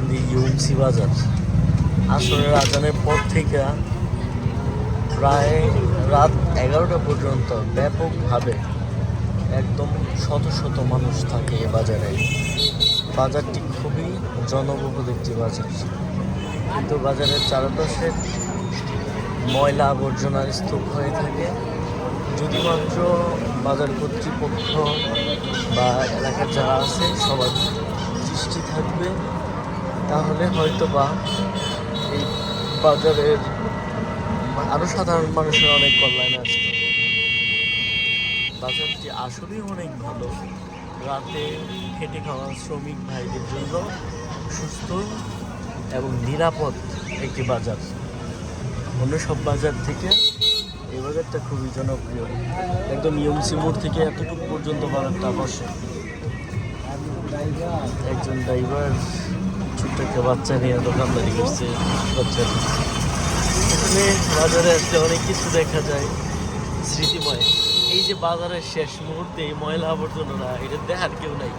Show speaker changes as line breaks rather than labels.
Narsingdi UMC বাজার। আসরের আজানের পর থেকে প্রায় রাত 11টা পর্যন্ত ব্যাপকভাবে একদম শত শত মানুষ থাকে এ বাজারে। বাজারটি খুবই জনবহুল একটি বাজার, কিন্তু বাজারের চারপাশে ময়লা আবর্জনার স্তূপ হয়ে থাকে। যদি মাত্র বাজার কর্তৃপক্ষ বা এলাকার যারা আছে সবার দৃষ্টি থাকবে, তাহলে হয়তো বা এই বাজারের আরও সাধারণ মানুষের অনেক কল্যাণে আসতো। বাজারটি আসলেই অনেক ভালো। রাতে খেটে খাওয়া শ্রমিক ভাইদের জন্য সুস্থ এবং নিরাপদ একটি বাজার। অন্য সব বাজার থেকে এই বাজারটা খুবই জনপ্রিয়। একদম ইউএমসি মোড় থেকে এতটুকু পর্যন্ত বাজারটা বসে। একজন ড্রাইভার ছোট্ট একটা বাচ্চা নিয়ে দোকানদারি করছে। এখানে বাজারে আসলে অনেক কিছু দেখা যায় স্মৃতিময়। এই যে বাজারের শেষ মুহূর্তে এই ময়লা আবর্জনা, এটা দেখার কেউ নাই।